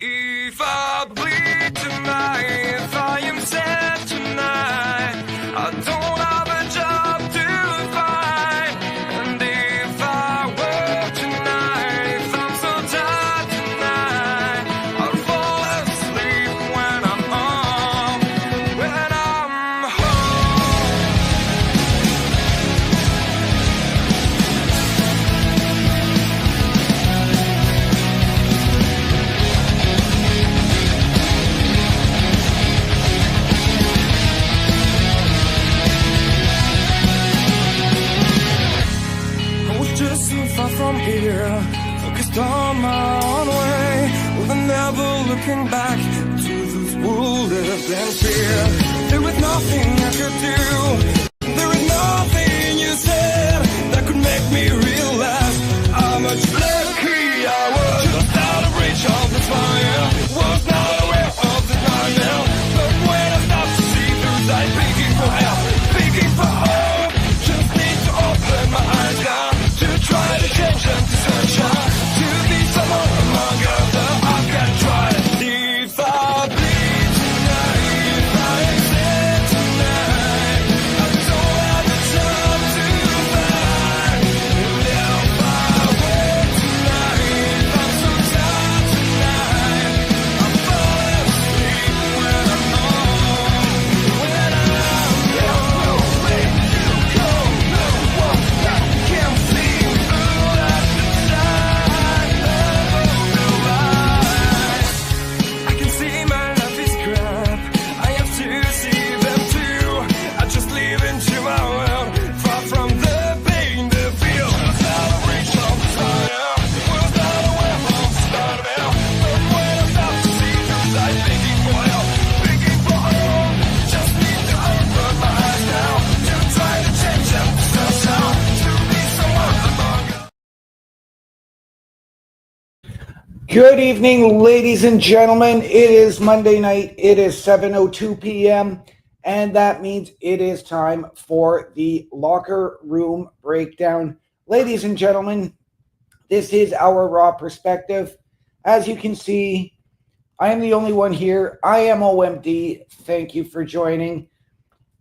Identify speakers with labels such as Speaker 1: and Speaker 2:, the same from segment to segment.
Speaker 1: If I bleed tonight, if I am sad tonight, I don't have a job to find. And if I work tonight, if I'm so tired tonight, I'll fall asleep when I'm home, when I'm home. I was just so far from here, focused on my own way, with never looking back to those who lived in fear. There was nothing I could do, there was nothing you said that could make me realize how much lucky I was. Just out of reach of the fire, was not aware of the nightmare. But when I stopped to see through sight, begging for help, begging for hope, just need to open my eyes now, to try to change them to sunshine, to be someone among others. I can try. If I bleed tonight, if I am sad tonight, I don't have a job to find. And if I work tonight, if I'm so tired tonight, I'll fall asleep when I'm home, when I'm home. No way to go, no one that can see through at the side of the light. I can see my life is crap, I have to see them too. I just live into my world, far from the pain, the feel. Was out of reach of desire, was not aware of the start of hell. But when I stop to see through sight, begging for help, begging for hope, just need to open my eyes now, to try to change them to sunshine, to be someone among us.
Speaker 2: Good evening, ladies and gentlemen. It is Monday night. It is 7:02 p.m. And that means it is time for the locker room breakdown. Ladies and gentlemen, this is our raw perspective. As you can see, I am the only one here. I am OMD. Thank you for joining.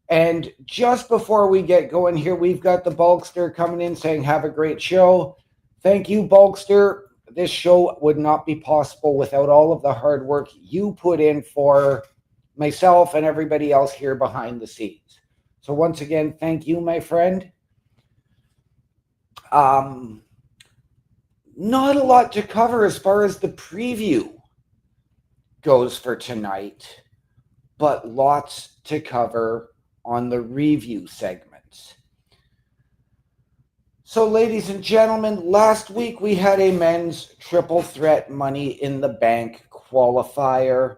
Speaker 2: And just before we get going here, we've got the Bulkster coming in saying, have a great show. Thank you, Bulkster. This show would not be possible without all of the hard work you put in for myself and everybody else here behind the scenes. So once again, thank you, my friend. Not a lot to cover as far as the preview goes for tonight, but lots to cover on the review segments. So, ladies and gentlemen, last week we had a men's triple threat Money in the Bank qualifier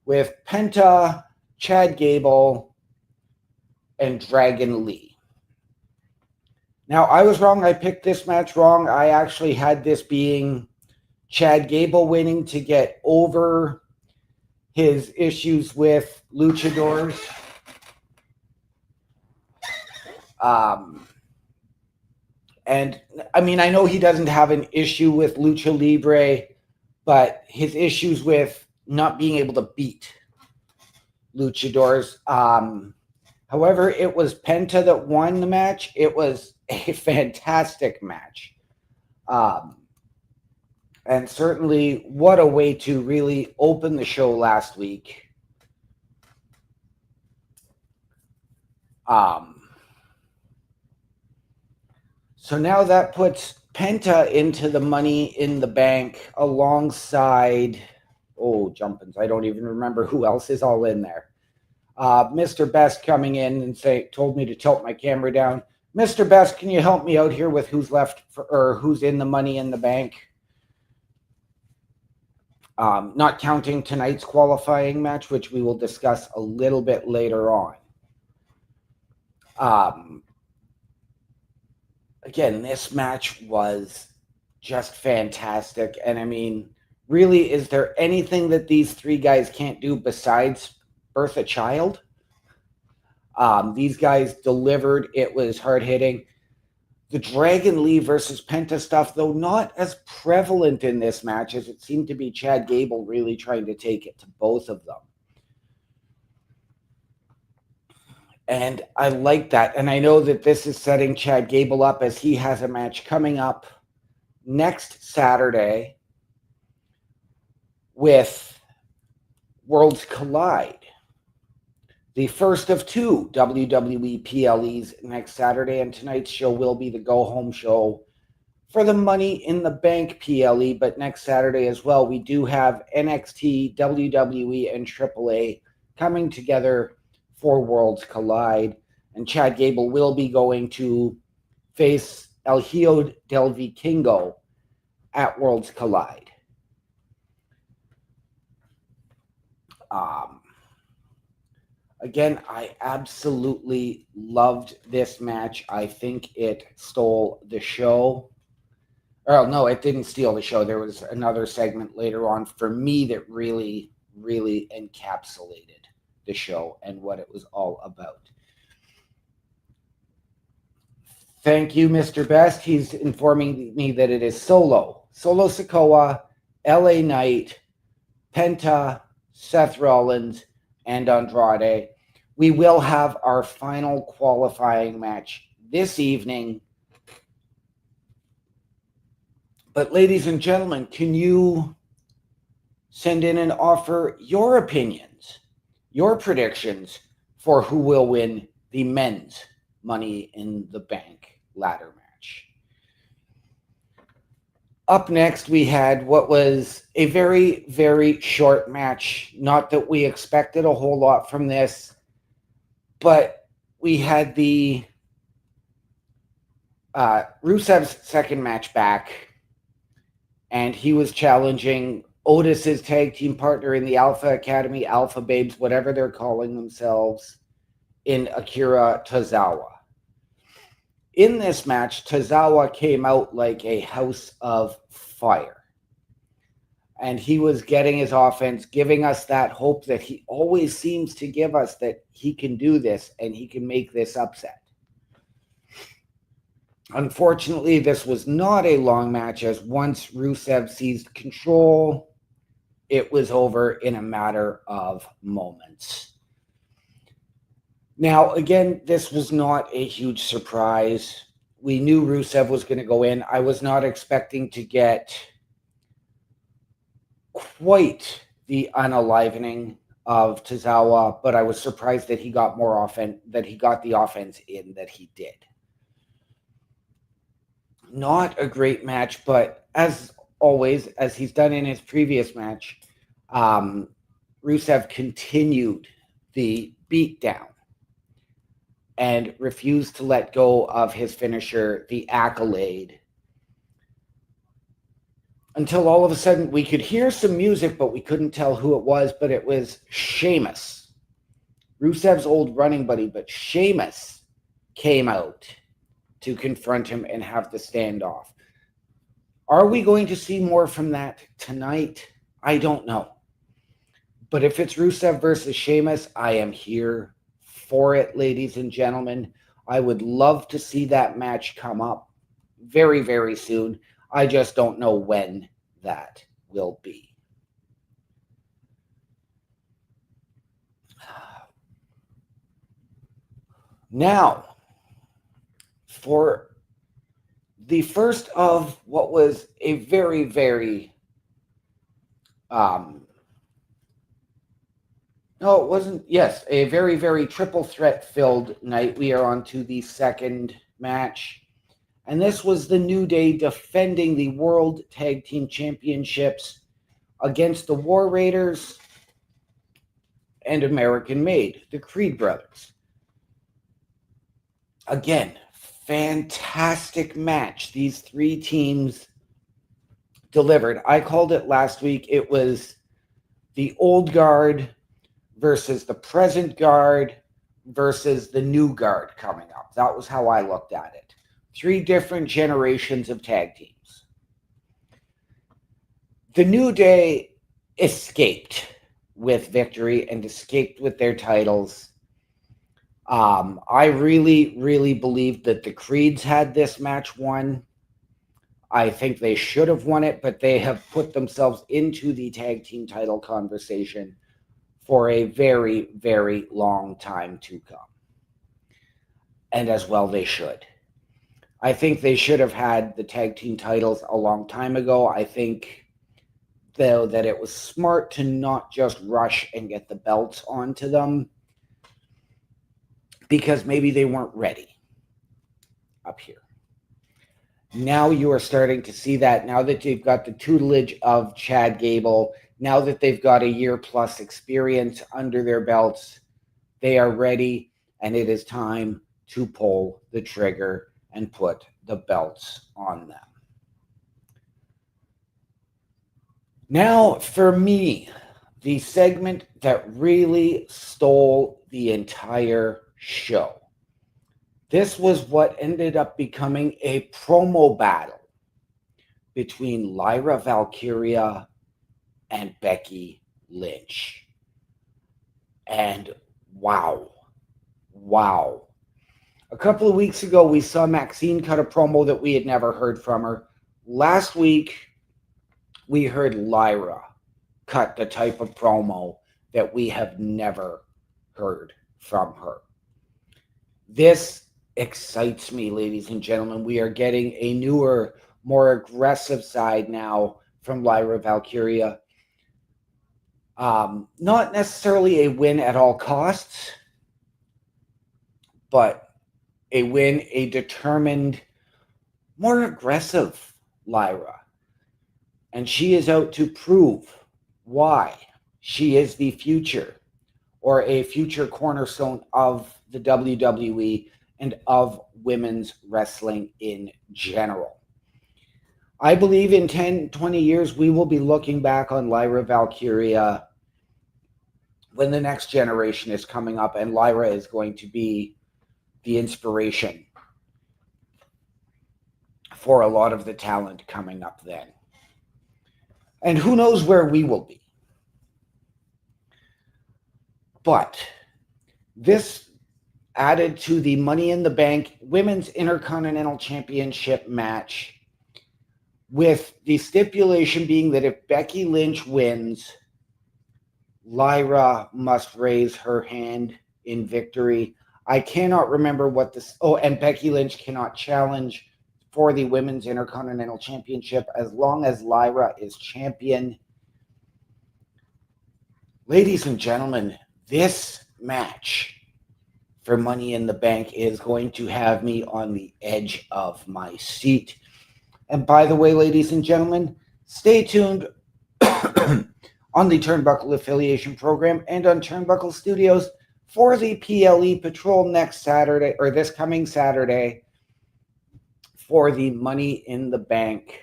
Speaker 2: with Penta, Chad Gable, and Dragon Lee. Now, I was wrong. I picked this match wrong. I actually had this being Chad Gable winning to get over his issues with luchadors. And I mean, I know he doesn't have an issue with Lucha Libre, but his issues with not being able to beat luchadors. However, it was Penta that won the match. It was a fantastic match. And certainly, what a way to really open the show last week. So now that puts Penta into the Money in the Bank alongside, jumpins. I don't even remember who else is all in there. Mr. Best coming in and told me to tilt my camera down. Mr. Best, can you help me out here with who's left or who's in the Money in the Bank? Not counting tonight's qualifying match, which we will discuss a little bit later on. Again, this match was just fantastic. And I mean, really, is there anything that these three guys can't do besides birth a child? These guys delivered. It was hard hitting. The Dragon Lee versus Penta stuff, though not as prevalent in this match, as it seemed to be Chad Gable really trying to take it to both of them. And I like that. And I know that this is setting Chad Gable up, as he has a match coming up next Saturday with Worlds Collide. The first of two WWE PLEs next Saturday, and tonight's show will be the go-home show for the Money in the Bank PLE, but next Saturday as well, we do have NXT, WWE, and AAA coming together for Worlds Collide, and Chad Gable will be going to face El Hijo del Vikingo at Worlds Collide. Again, I absolutely loved this match. I think it stole the show. Or no, it didn't steal the show. There was another segment later on for me that really, really encapsulated the show and what it was all about. Thank you, Mr. Best. He's informing me that it is Solo Sikoa, LA Knight, Penta, Seth Rollins, and Andrade. We will have our final qualifying match this evening. But ladies and gentlemen, can you send in and offer your opinions, your predictions for who will win the men's Money in the Bank ladder match? Up next, we had what was a very, very short match. Not that we expected a whole lot from this, but we had the Rusev's second match back, and he was challenging Otis's tag team partner in the Alpha Academy, Alpha Babes, whatever they're calling themselves, in Akira Tozawa. In this match, Tozawa came out like a house of fire. And he was getting his offense, giving us that hope that he always seems to give us, that he can do this and he can make this upset. Unfortunately, this was not a long match, as once Rusev seized control, it was over in a matter of moments. Now, again, this was not a huge surprise. We knew Rusev was going to go in. I was not expecting to get quite the unalivening of Tozawa, but I was surprised that he got more offense, that he got the offense in that he did. Not a great match, but as always, as he's done in his previous match, Rusev continued the beatdown and refused to let go of his finisher, the Accolade, until all of a sudden we could hear some music, but we couldn't tell who it was, but it was Sheamus, Rusev's old running buddy, but Sheamus came out to confront him and have the standoff. Are we going to see more from that tonight? I don't know. But if it's Rusev versus Sheamus, I am here for it, ladies and gentlemen. I would love to see that match come up very, very soon. I just don't know when that will be. Now, for the first of what was a very, very no, it wasn't. Yes, a very, very triple threat filled night. We are on to the second match. And this was the New Day defending the World Tag Team Championships against the War Raiders and American Made, the Creed brothers. Again, fantastic match. These three teams delivered. I called it last week. It was the old guard versus the present guard versus the new guard coming up. That was how I looked at it. Three different generations of tag teams. The New Day escaped with victory and escaped with their titles. I really, really believe that the Creeds had this match won. I think they should have won it, but they have put themselves into the tag team title conversation for a very, very long time to come. And as well they should. I think they should have had the tag team titles a long time ago. I think, though, that it was smart to not just rush and get the belts onto them because maybe they weren't ready up here. Now you are starting to see that now that you've got the tutelage of Chad Gable, now that they've got a year plus experience under their belts, they are ready, and it is time to pull the trigger and put the belts on them. Now, for me, the segment that really stole the entire show. This was what ended up becoming a promo battle between Lyra Valkyria and Becky Lynch. And wow. A couple of weeks ago, we saw Maxine cut a promo that we had never heard from her. Last week, we heard Lyra cut the type of promo that we have never heard from her. This excites me, ladies and gentlemen. We are getting a newer, more aggressive side now from Lyra Valkyria. Not necessarily a win at all costs, but a win, a determined, more aggressive Lyra. And she is out to prove why she is the future, or a future cornerstone of the WWE and of women's wrestling in general. I believe in 10, 20 years, we will be looking back on Lyra Valkyria when the next generation is coming up, and Lyra is going to be the inspiration for a lot of the talent coming up then. And who knows where we will be. But this added to the Money in the Bank Women's Intercontinental Championship match, with the stipulation being that if Becky Lynch wins, Lyra must raise her hand in victory. I cannot remember what this... Oh, and Becky Lynch cannot challenge for the Women's Intercontinental Championship as long as Lyra is champion. Ladies and gentlemen, this match for Money in the Bank is going to have me on the edge of my seat. And by the way, ladies and gentlemen, stay tuned on the Turnbuckle Affiliation Program and on Turnbuckle Studios for the PLE Patrol next Saturday, or this coming Saturday, for the Money in the Bank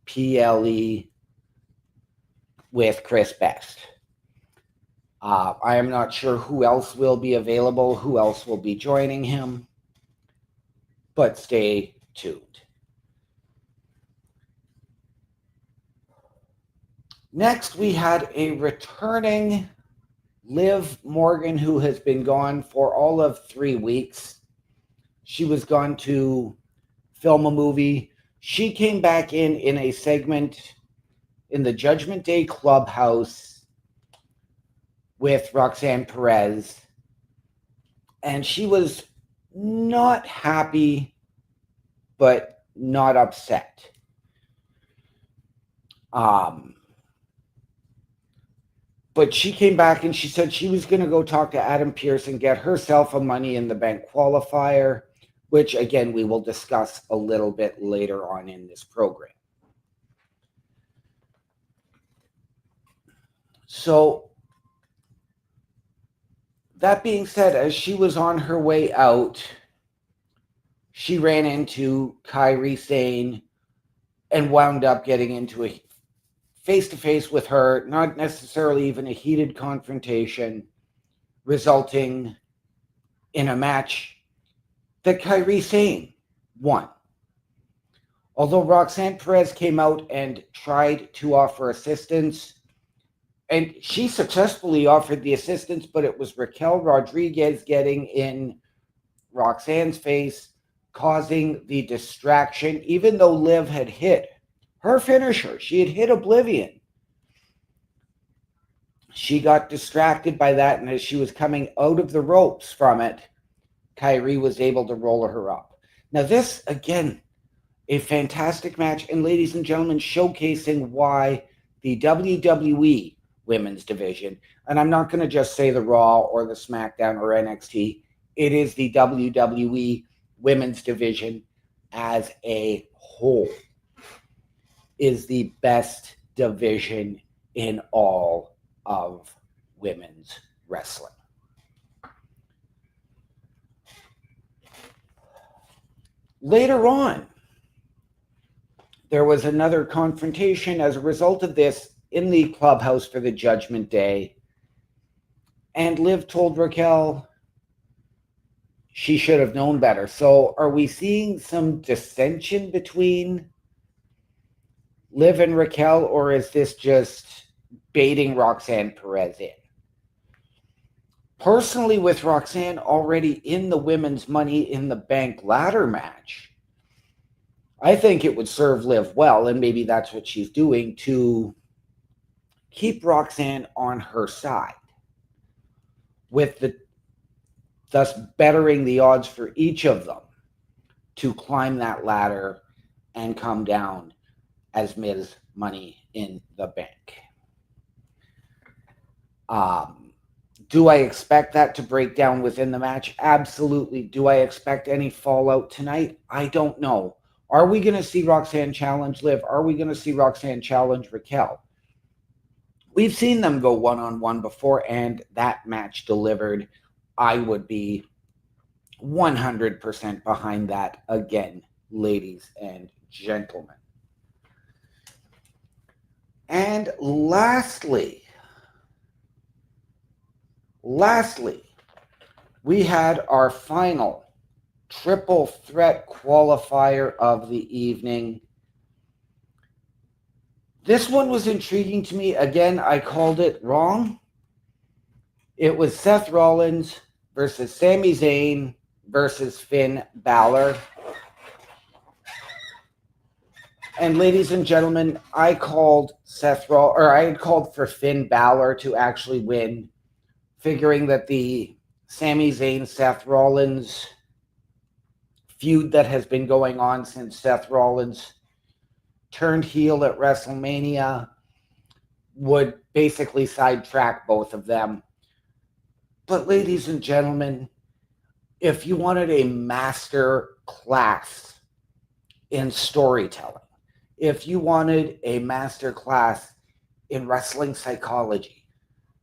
Speaker 2: PLE with Chris Best. I am not sure who else will be available, who else will be joining him, but stay tuned. Next, we had a returning Liv Morgan, who has been gone for all of 3 weeks. She was gone to film a movie. She came back in a segment in the Judgment Day Clubhouse with Roxanne Perez, and she was not happy, but not upset. But she came back and she said she was going to go talk to Adam Pearce and get herself a Money in the Bank qualifier, which, again, we will discuss a little bit later on in this program. So, that being said, as she was on her way out, she ran into Kairi Sane and wound up getting into a face-to-face with her, not necessarily even a heated confrontation, resulting in a match that Kairi Sane won. Although Roxanne Perez came out and tried to offer assistance, And she successfully offered the assistance, but it was Raquel Rodriguez getting in Roxanne's face, causing the distraction, even though Liv had hit her finisher. She had hit Oblivion. She got distracted by that, and as she was coming out of the ropes from it, Kyrie was able to roll her up. Now this, again, a fantastic match, and ladies and gentlemen, showcasing why the WWE women's division, and I'm not going to just say the Raw or the SmackDown or NXT, it is the WWE women's division as a whole, is the best division in all of women's wrestling. Later on, there was another confrontation as a result of this in the clubhouse for the Judgment Day. And Liv told Raquel she should have known better. So are we seeing some dissension between Liv and Raquel, or is this just baiting Roxanne Perez in? Personally, with Roxanne already in the women's Money in the Bank ladder match, I think it would serve Liv well, and maybe that's what she's doing, to keep Roxanne on her side, with thus bettering the odds for each of them to climb that ladder and come down as Ms. Money in the Bank. Do I expect that to break down within the match? Absolutely. Do I expect any fallout tonight? I don't know. Are we going to see Roxanne challenge Liv? Are we going to see Roxanne challenge Raquel? We've seen them go one-on-one before, and that match delivered. I would be 100% behind that again, ladies and gentlemen. And lastly, we had our final triple threat qualifier of the evening. This one was intriguing to me. Again, I called it wrong. It was Seth Rollins versus Sami Zayn versus Finn Balor. And ladies and gentlemen, I called I had called for Finn Balor to actually win, figuring that the Sami Zayn Seth Rollins feud that has been going on since Seth Rollins turned heel at WrestleMania would basically sidetrack both of them. But ladies and gentlemen, if you wanted a master class in storytelling, if you wanted a master class in wrestling psychology,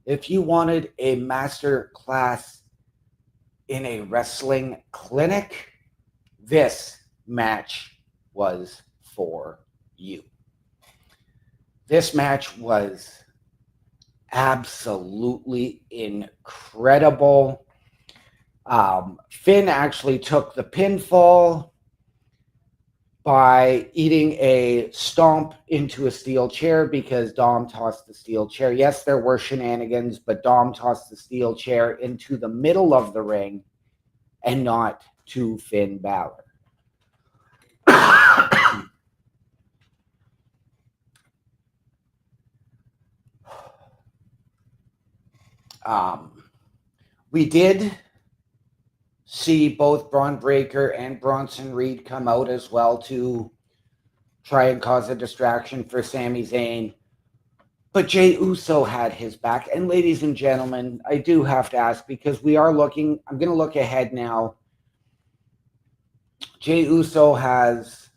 Speaker 2: if you wanted a master class in a wrestling clinic, this match was for you. This match was absolutely incredible. Finn actually took the pinfall by eating a stomp into a steel chair because Dom tossed the steel chair. Yes, there were shenanigans, but Dom tossed the steel chair into the middle of the ring and not to Finn Balor. We did see both Braun Breaker and Bronson Reed come out as well to try and cause a distraction for Sami Zayn. But Jey Uso had his back. And ladies and gentlemen, I do have to ask, because I'm going to look ahead now. Jey Uso has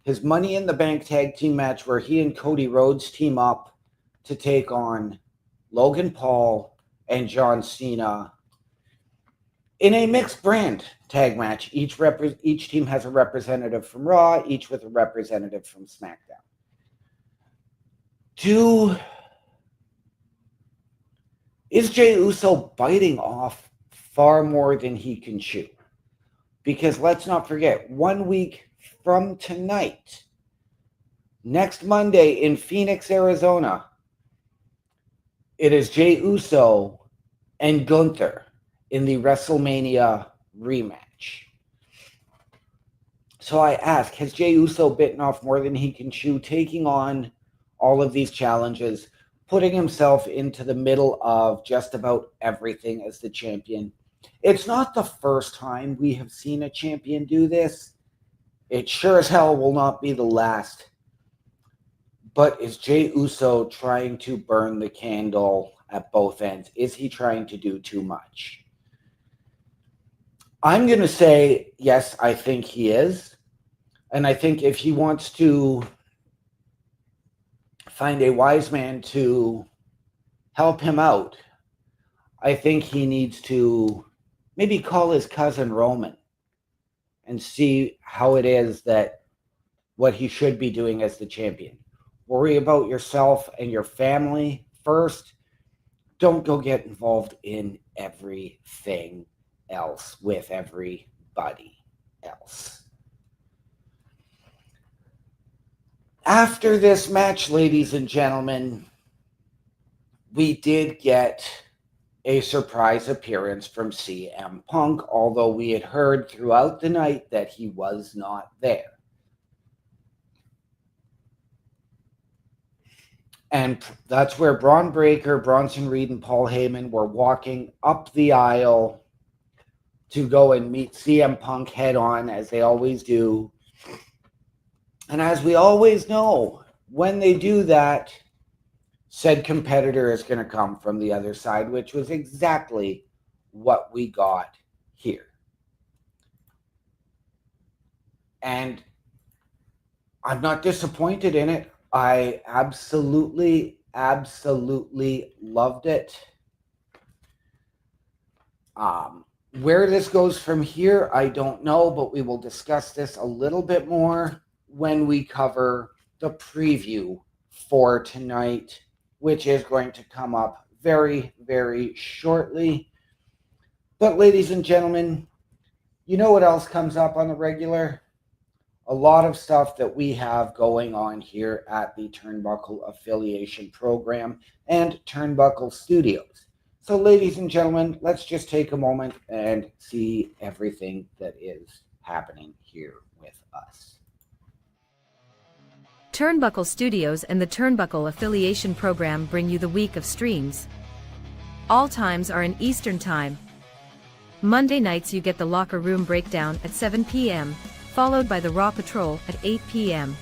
Speaker 2: his Money in the Bank tag team match where he and Cody Rhodes team up to take on Logan Paul and John Cena in a mixed brand tag match. Each team has a representative from Raw, each with a representative from SmackDown. Is Jey Uso biting off far more than he can chew? Because let's not forget, 1 week from tonight, next Monday in Phoenix, Arizona, it is Jey Uso and Gunther in the WrestleMania rematch. So I ask, has Jey Uso bitten off more than he can chew, taking on all of these challenges, putting himself into the middle of just about everything as the champion? It's not the first time we have seen a champion do this. It sure as hell will not be the last. But is Jey Uso trying to burn the candle at both ends? Is he trying to do too much? I'm going to say, yes, I think he is. And I think if he wants to find a wise man to help him out, I think he needs to maybe call his cousin Roman and see how it is that what he should be doing as the champion. Worry about yourself and your family first. Don't go get involved in everything else with everybody else. After this match, ladies and gentlemen, we did get a surprise appearance from CM Punk, although we had heard throughout the night that he was not there. And that's where Braun Breaker, Bronson Reed, and Paul Heyman were walking up the aisle to go and meet CM Punk head on, as they always do. And as we always know, when they do that, said competitor is going to come from the other side, which was exactly what we got here. And I'm not disappointed in it. I absolutely loved it. Where this goes from here, I don't know, but we will discuss this a little bit more when we cover the preview for tonight, which is going to come up very, very shortly. But ladies and gentlemen, you know what else comes up on the regular? A lot of stuff that we have going on here at the Turnbuckle Affiliation Program and Turnbuckle Studios. So ladies and gentlemen, let's just take a moment and see everything that is happening here with us.
Speaker 3: Turnbuckle Studios and the Turnbuckle Affiliation Program bring you the week of streams. All times are in Eastern Time. Monday nights you get the Locker Room Breakdown at 7 p.m., followed by the Raw Patrol at 8 p.m.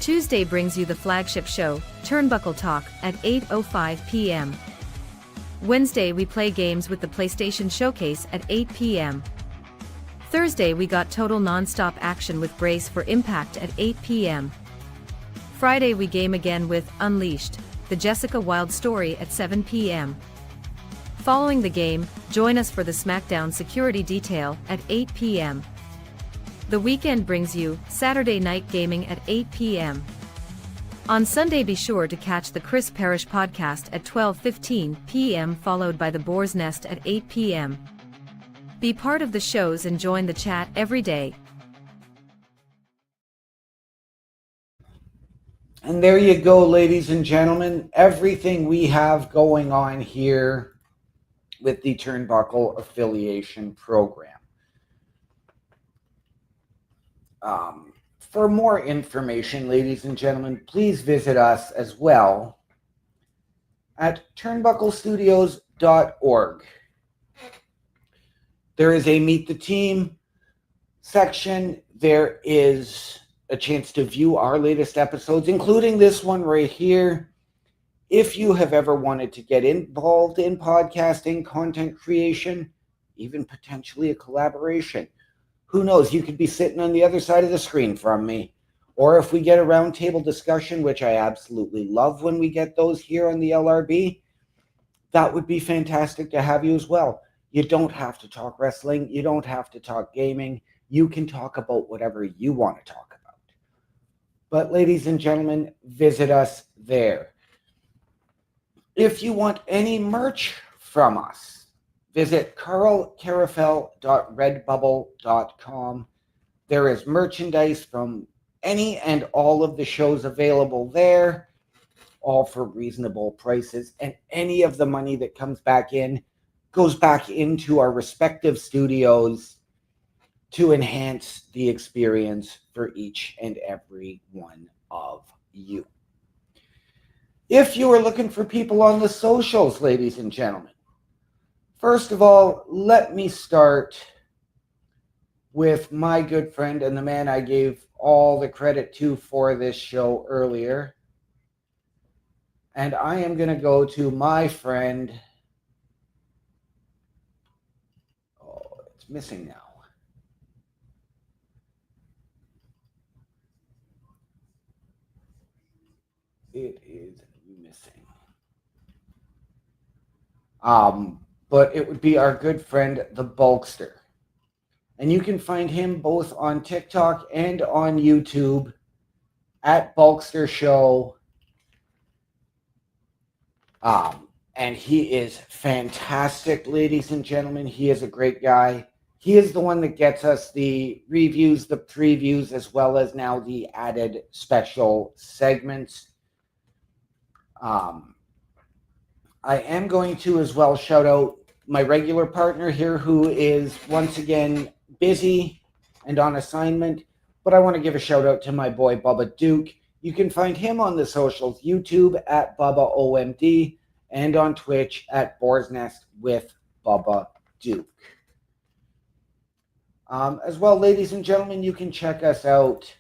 Speaker 3: Tuesday brings you the flagship show, Turnbuckle Talk, at 8:05 p.m. Wednesday we play games with the PlayStation Showcase at 8 p.m. Thursday we got total non-stop action with Brace for Impact at 8 p.m. Friday we game again with Unleashed, the Jessica Wilde story at 7 p.m. Following the game, join us for the SmackDown Security Detail at 8 p.m. The weekend brings you Saturday Night Gaming at 8 p.m. On Sunday be sure to catch the Chris Parrish podcast at 12:15 p.m. followed by the Boar's Nest at 8 p.m. Be part of the shows and join the chat every day.
Speaker 2: And there you go, ladies and gentlemen, everything we have going on here with the Turnbuckle Affiliation Program. For more information, ladies and gentlemen, please visit us as well at turnbucklestudios.org. There is a Meet the Team section. There is a chance to view our latest episodes, including this one right here. If you have ever wanted to get involved in podcasting, content creation, even potentially a collaboration, who knows, you could be sitting on the other side of the screen from me. Or if we get a roundtable discussion, which I absolutely love when we get those here on the LRB, that would be fantastic to have you as well. You don't have to talk wrestling. You don't have to talk gaming. You can talk about whatever you want to talk about. But ladies and gentlemen, visit us there. If you want any merch from us, visit carlcarafel.redbubble.com. There is merchandise from any and all of the shows available there. all for reasonable prices. And any of the money that comes back in goes back into our respective studios to enhance the experience for each and every one of you. If you are looking for people on the socials, ladies and gentlemen, first of all, let me start with my good friend and the man I gave all the credit to for this show earlier. And I am going to go to my friend. Oh, it's missing now. It is missing. But it would be our good friend, the Bulkster. And you can find him both on TikTok and on YouTube at Bulkster Show. And he is fantastic, ladies and gentlemen. He is a great guy. He is the one that gets us the reviews, the previews, as well as now the added special segments. I am going to as well shout out my regular partner here who is once again busy and on assignment, but I want to give a shout out to my boy Bubba Duke. You can find him on the socials, YouTube at Bubba OMD and on Twitch at Boar's Nest with Bubba Duke. As well, ladies and gentlemen, you can check us out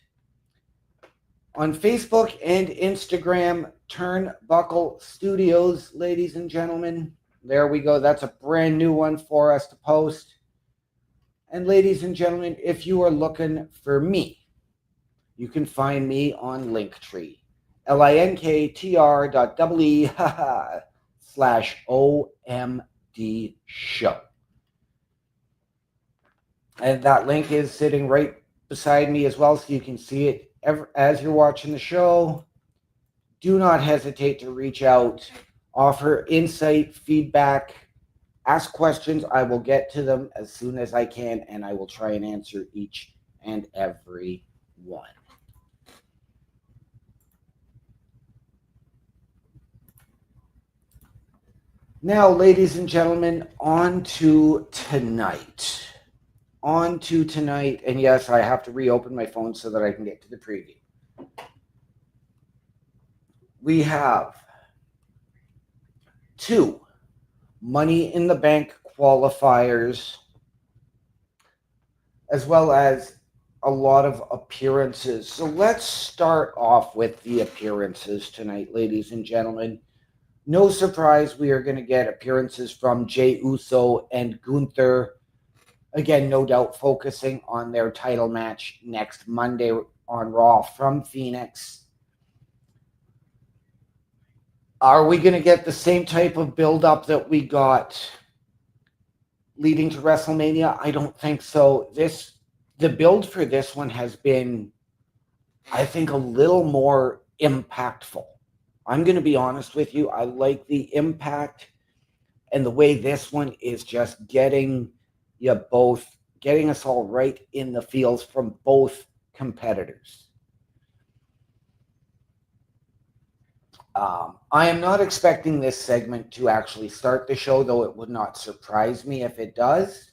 Speaker 2: on Facebook and Instagram, Turnbuckle Studios, ladies and gentlemen. There we go. That's a brand new one for us to post. And ladies and gentlemen, if you are looking for me, you can find me on Linktree, linktr.ee/OMD show. And that link is sitting right beside me as well, so you can see it as you're watching the show. Do not hesitate to reach out, offer insight, feedback, ask questions. I will get to them as soon as I can, and I will try and answer each and every one. Now, ladies and gentlemen, on to tonight. And yes, I have to reopen my phone so that I can get to the preview. We have 2 Money in the Bank qualifiers, as well as a lot of appearances. So let's start off with the appearances tonight, ladies and gentlemen. No surprise, we are going to get appearances from Jey Uso and Gunther. Again, no doubt focusing on their title match next Monday on Raw from Phoenix. Are we going to get the same type of build-up that we got leading to WrestleMania? I don't think so. The build for this one has been, I think, a little more impactful. I'm going to be honest with you. I like the impact and the way this one is just getting us all right in the feels from both competitors. I am not expecting this segment to actually start the show, though it would not surprise me if it does.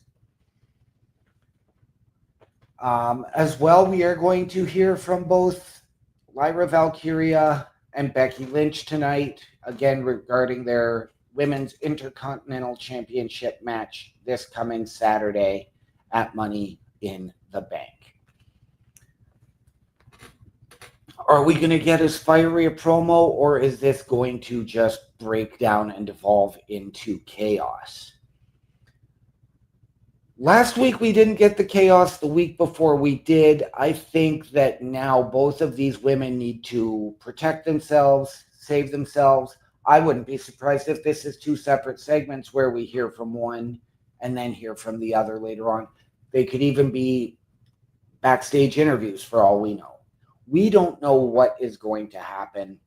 Speaker 2: As well, we are going to hear from both Lyra Valkyria and Becky Lynch tonight, again regarding their Women's Intercontinental Championship match this coming Saturday at Money in the Bank. Are we going to get as fiery a promo, or is this going to just break down and devolve into chaos? Last week we didn't get the chaos. The week before we did. I think that now both of these women need to protect themselves, save themselves. I wouldn't be surprised if this is 2 separate segments where we hear from one and then hear from the other later on. They could even be backstage interviews for all we know. We don't know what is going to happen.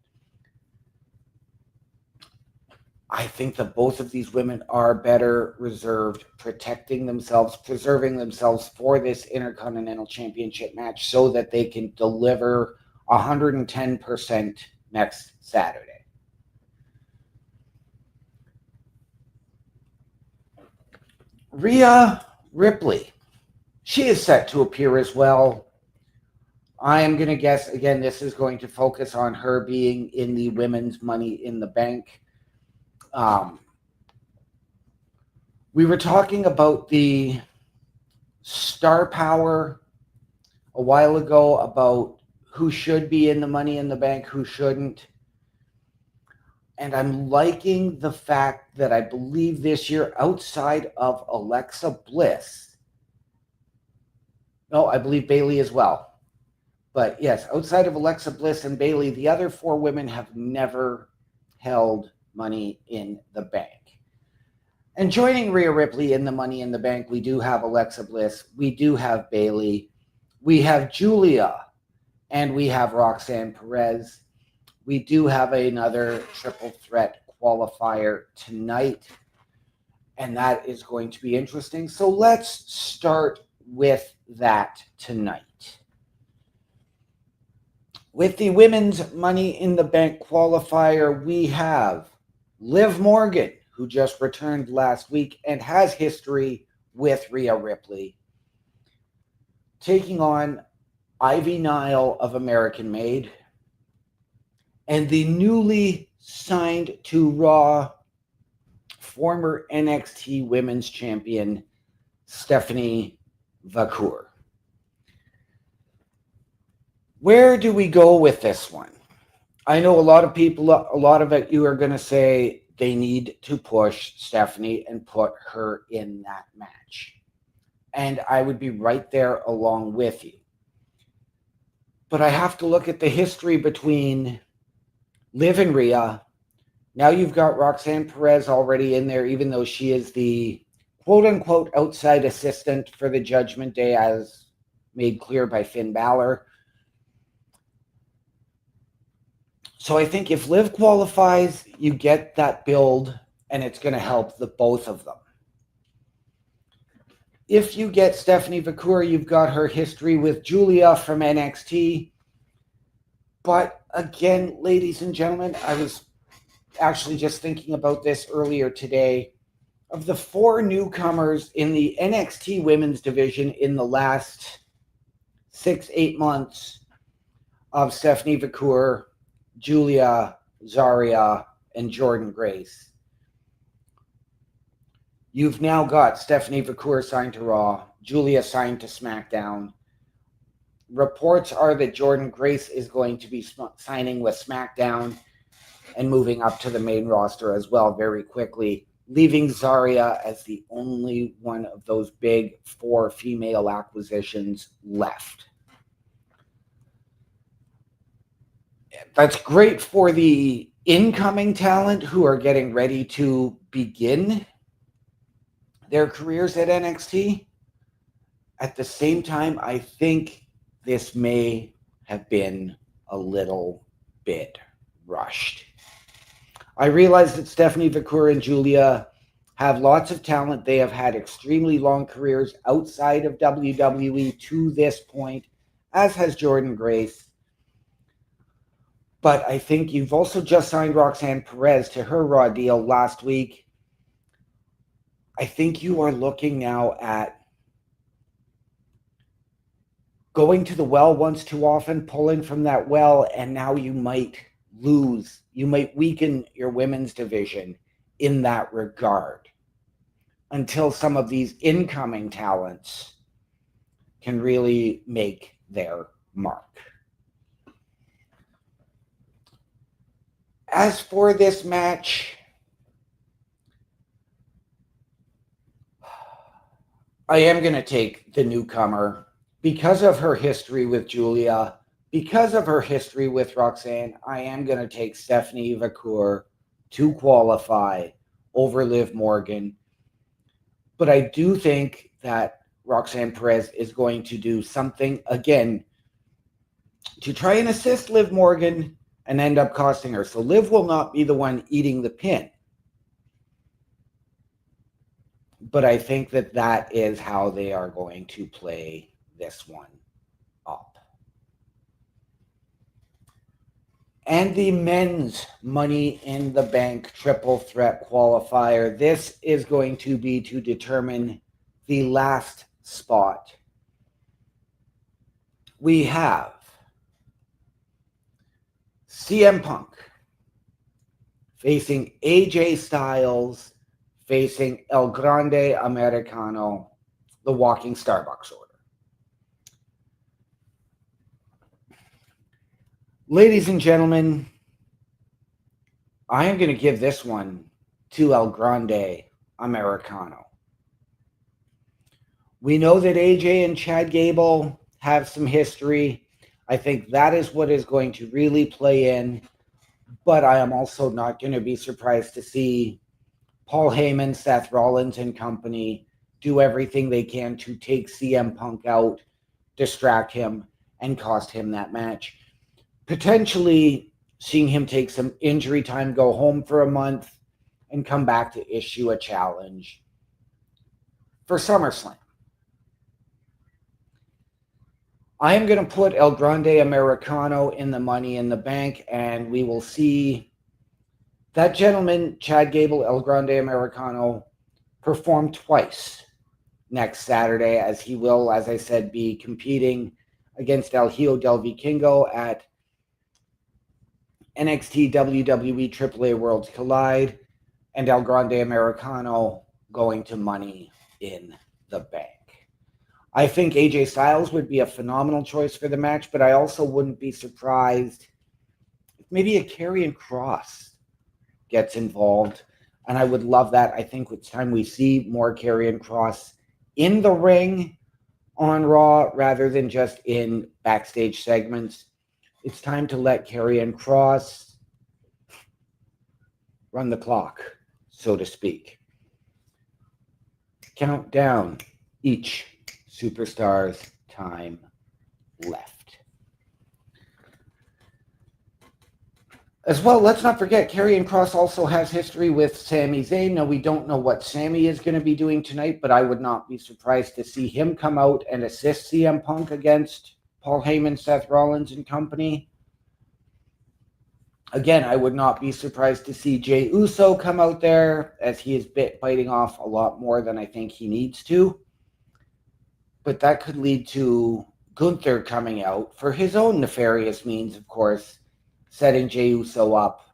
Speaker 2: I think that both of these women are better reserved, protecting themselves, preserving themselves for this Intercontinental Championship match so that they can deliver 110% next Saturday. Rhea Ripley. She is set to appear as well. I am going to guess, again, this is going to focus on her being in the women's Money in the Bank. We were talking about the star power a while ago about who should be in the Money in the Bank, who shouldn't. And I'm liking the fact that I believe this year, outside of Alexa Bliss, no, I believe Bailey as well. But yes, outside of Alexa Bliss and Bailey, the other four women have never held Money in the Bank. And joining Rhea Ripley in the Money in the Bank, we do have Alexa Bliss, we do have Bailey, we have Julia, and we have Roxanne Perez. We do have another triple threat qualifier tonight, and that is going to be interesting. So let's start with that tonight. With the women's Money in the Bank qualifier, we have Liv Morgan, who just returned last week and has history with Rhea Ripley, taking on Ivy Nile of American Made, and the newly signed to Raw former NXT Women's Champion, Stephanie Vacour. Where do we go with this one? I know a lot of people, a lot of you are going to say they need to push Stephanie and put her in that match. And I would be right there along with you. But I have to look at the history between Liv and Rhea. Now you've got Roxanne Perez already in there, even though she is the quote-unquote outside assistant for the Judgment Day, as made clear by Finn Balor. So I think if Liv qualifies, you get that build, and it's going to help the both of them. If you get Stephanie Vacour, you've got her history with Julia from NXT. But again, ladies and gentlemen, I was actually just thinking about this earlier today. Of the four newcomers in the NXT women's division in the last 6-8 months of Stephanie Vacour, Julia, Zarya, and Jordynne Grace, you've now got Stephanie Vacour signed to Raw, Julia signed to SmackDown. Reports are that Jordynne Grace is going to be signing with SmackDown and moving up to the main roster as well very quickly, leaving Zarya as the only one of those big four female acquisitions left. That's great for the incoming talent who are getting ready to begin their careers at NXT. At the same time, I think this may have been a little bit rushed. I realize that Stephanie Vacour and Julia have lots of talent. They have had extremely long careers outside of WWE to this point, as has Jordynne Grace. But I think you've also just signed Roxanne Perez to her Raw deal last week. I think you are looking now at going to the well once too often, pulling from that well, and now you might weaken your women's division in that regard until some of these incoming talents can really make their mark. As for this match, I am going to take the newcomer because of her history with Julia, because of her history with Roxanne. I am going to take Stephanie Vacour to qualify over Liv Morgan. But I do think that Roxanne Perez is going to do something, again, to try and assist Liv Morgan and end up costing her. So Liv will not be the one eating the pin. But I think that that is how they are going to play this one up. and the men's Money in the Bank triple threat qualifier. This is going to be to determine the last spot. We have CM Punk facing AJ Styles, facing El Grande Americano, the walking Starbucks order. Ladies and gentlemen, I am going to give this one to El Grande Americano. We know that AJ and Chad Gable have some history. I think that is what is going to really play in, but I am also not going to be surprised to see Paul Heyman, Seth Rollins, and company do everything they can to take CM Punk out, distract him, and cost him that match. Potentially seeing him take some injury time, go home for a month, and come back to issue a challenge for SummerSlam. I am going to put El Grande Americano in the Money in the Bank, and we will see that gentleman, Chad Gable, El Grande Americano, perform twice next Saturday, as he will, as I said, be competing against El Hijo del Vikingo at NXT WWE AAA Worlds Collide, and El Grande Americano going to Money in the Bank. I think AJ Styles would be a phenomenal choice for the match, but I also wouldn't be surprised if maybe a Karrion Kross gets involved, and I would love that. I think it's time we see more Karrion Kross in the ring on Raw rather than just in backstage segments. It's time to let Karrion Kross run the clock, so to speak. Count down each superstar's time left. As well, let's not forget, Karrion Kross also has history with Sami Zayn. Now, we don't know what Sami is going to be doing tonight, but I would not be surprised to see him come out and assist CM Punk against Paul Heyman, Seth Rollins, and company. Again, I would not be surprised to see Jey Uso come out there, as he is biting off a lot more than I think he needs to. But that could lead to Gunther coming out for his own nefarious means, of course, setting Jey Uso up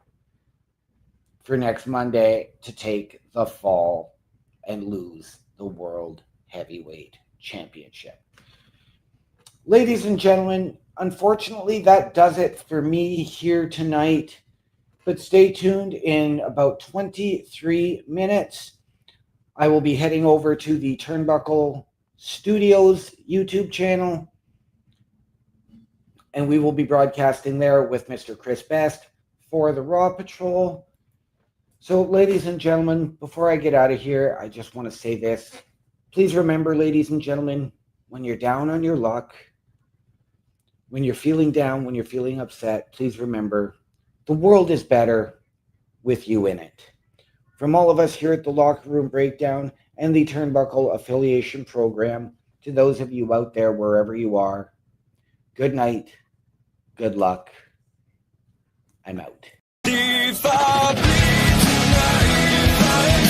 Speaker 2: for next Monday to take the fall and lose the World Heavyweight Championship. Ladies and gentlemen, unfortunately, that does it for me here tonight. But stay tuned. In about 23 minutes, I will be heading over to the Turnbuckle Studios YouTube channel, and we will be broadcasting there with Mr. Chris Best for the Raw Patrol. So, ladies and gentlemen, before I get out of here, I just want to say this. Please remember, ladies and gentlemen, when you're down on your luck, when you're feeling down, when you're feeling upset, please remember the world is better with you in it. From all of us here at the Locker Room Breakdown and the Turnbuckle Affiliation Program, to those of you out there wherever you are, good night, good luck. I'm out.
Speaker 1: If I bleed tonight, if I